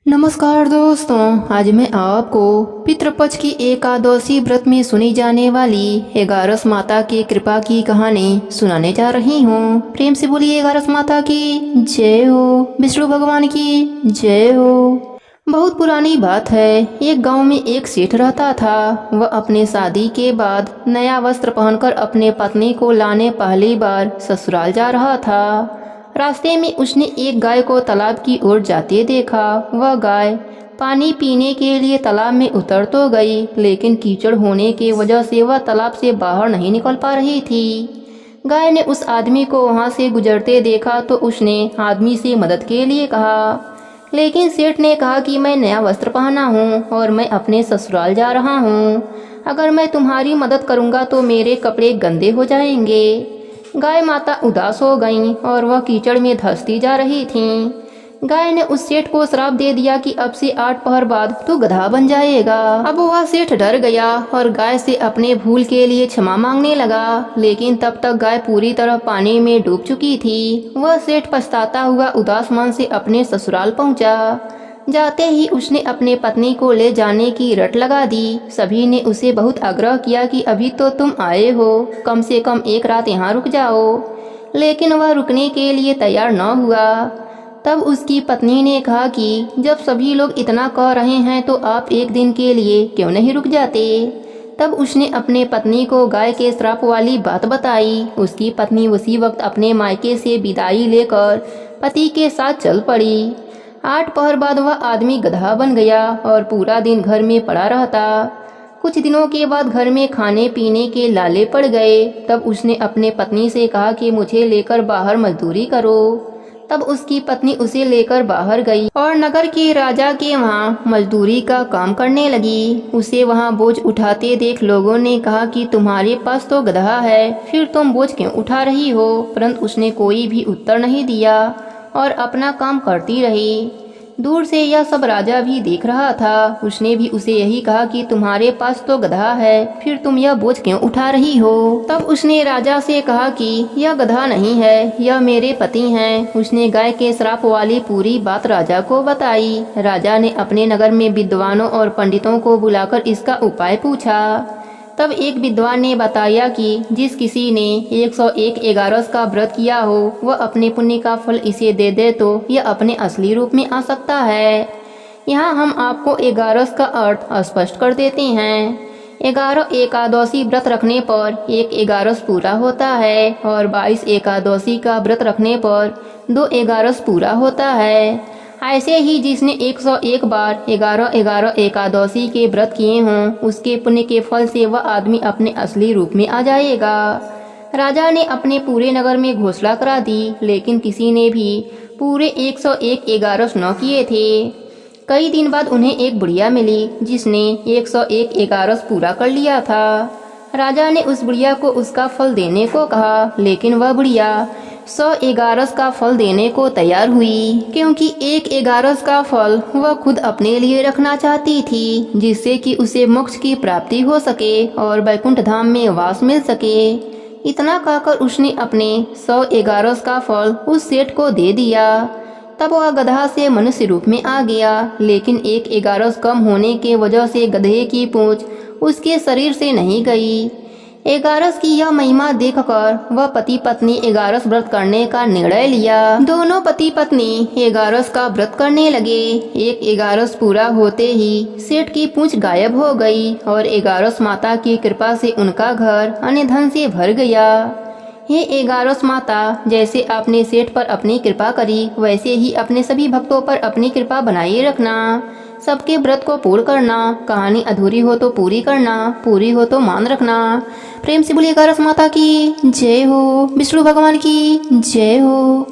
नमस्कार दोस्तों, आज मैं आपको पितृपक्ष की एकादशी व्रत में सुनी जाने वाली एगारस माता की कृपा की कहानी सुनाने जा रही हूँ। प्रेम से बोलिए एगारस माता की जय हो, विष्णु भगवान की जय हो। बहुत पुरानी बात है। एक गांव में एक सेठ रहता था। वह अपने शादी के बाद नया वस्त्र पहनकर अपने पत्नी को लाने पहली बार ससुराल जा रहा था। रास्ते में उसने एक गाय को तालाब की ओर जाते देखा। वह गाय पानी पीने के लिए तालाब में उतर तो गई, लेकिन कीचड़ होने की वजह से वह तालाब से बाहर नहीं निकल पा रही थी। गाय ने उस आदमी को वहां से गुजरते देखा तो उसने आदमी से मदद के लिए कहा, लेकिन सेठ ने कहा कि मैं नया वस्त्र पहना हूँ और मैं अपने ससुराल जा रहा हूँ। अगर मैं तुम्हारी मदद करूँगा तो मेरे कपड़े गंदे हो जाएंगे। गाय माता उदास हो गईं और वह कीचड़ में धंसती जा रही थीं। गाय ने उस सेठ को श्राप दे दिया कि अब से 8 पहर बाद तू गधा बन जाएगा। अब वह सेठ डर गया और गाय से अपने भूल के लिए क्षमा मांगने लगा, लेकिन तब तक गाय पूरी तरह पानी में डूब चुकी थी। वह सेठ पछताता हुआ उदास मन से अपने ससुराल पहुंचा। जाते ही उसने अपने पत्नी को ले जाने की रट लगा दी। सभी ने उसे बहुत आग्रह किया कि अभी तो तुम आए हो, कम से कम एक रात यहाँ रुक जाओ, लेकिन वह रुकने के लिए तैयार न हुआ। तब उसकी पत्नी ने कहा कि जब सभी लोग इतना कह रहे हैं तो आप एक दिन के लिए क्यों नहीं रुक जाते। तब उसने अपने पत्नी को गाय के श्राप वाली बात बताई। उसकी पत्नी उसी वक्त अपने मायके से विदाई लेकर पति के साथ चल पड़ी। 8 पहर बाद वह आदमी गधा बन गया और पूरा दिन घर में पड़ा रहता। कुछ दिनों के बाद घर में खाने पीने के लाले पड़ गए। तब उसने अपने पत्नी से कहा कि मुझे लेकर बाहर मजदूरी करो। तब उसकी पत्नी उसे लेकर बाहर गई और नगर के राजा के वहाँ मजदूरी का काम करने लगी। उसे वहाँ बोझ उठाते देख लोगों ने कहा कि तुम्हारे पास तो गधा है, फिर तुम बोझ क्यों उठा रही हो। परंतु उसने कोई भी उत्तर नहीं दिया और अपना काम करती रही। दूर से यह सब राजा भी देख रहा था। उसने भी उसे यही कहा कि तुम्हारे पास तो गधा है, फिर तुम यह बोझ क्यों उठा रही हो। तब उसने राजा से कहा कि यह गधा नहीं है, यह मेरे पति हैं। उसने गाय के श्राप वाली पूरी बात राजा को बताई। राजा ने अपने नगर में विद्वानों और पंडितों को बुलाकर इसका उपाय पूछा। तब एक विद्वान ने बताया कि जिस किसी ने 101 एगारस का व्रत किया हो वह अपने पुण्य का फल इसे दे दे तो यह अपने असली रूप में आ सकता है। यहाँ हम आपको एगारस का अर्थ स्पष्ट कर देते हैं। 11 एकादशी व्रत रखने पर एक एगारस पूरा होता है और 22 एकादशी का व्रत रखने पर 2 एगारस पूरा होता है। ऐसे ही जिसने 101 बार 11 एकादशी के व्रत किए हों उसके पुण्य के फल से वह आदमी अपने असली रूप में आ जाएगा। राजा ने अपने पूरे नगर में घोषणा करा दी, लेकिन किसी ने भी पूरे 101 एगारस न किए थे। कई दिन बाद उन्हें एक बुढ़िया मिली जिसने 101 एगारस पूरा कर लिया था। राजा ने उस बुढ़िया को उसका फल देने को कहा, लेकिन वह बुढ़िया 100 एगारस का फल देने को तैयार हुई, क्योंकि 1 एगारस का फल वह खुद अपने लिए रखना चाहती थी, जिससे कि उसे मोक्ष की प्राप्ति हो सके और वैकुंठ धाम में वास मिल सके। इतना कहकर उसने अपने 100 एगारस का फल उस सेठ को दे दिया। तब वह गधा से मनुष्य रूप में आ गया, लेकिन 1 एगारस कम होने के वजह से गधे की पूंछ उसके शरीर से नहीं गई। एगारस की यह महिमा देखकर वह पति पत्नी एगारस व्रत करने का निर्णय लिया। दोनों पति पत्नी एगारस का व्रत करने लगे। 1 एगारस पूरा होते ही सेठ की पूंछ गायब हो गई और एगारस माता की कृपा से उनका घर अन्य धन से भर गया। हे एगारस माता, जैसे आपने सेठ पर अपनी कृपा करी वैसे ही अपने सभी भक्तों पर अपनी कृपा बनाए रखना। सबके व्रत को पूर्ण करना। कहानी अधूरी हो तो पूरी करना, पूरी हो तो मान रखना। प्रेम से बोलिए एगारस माता की जय हो, विष्णु भगवान की जय हो।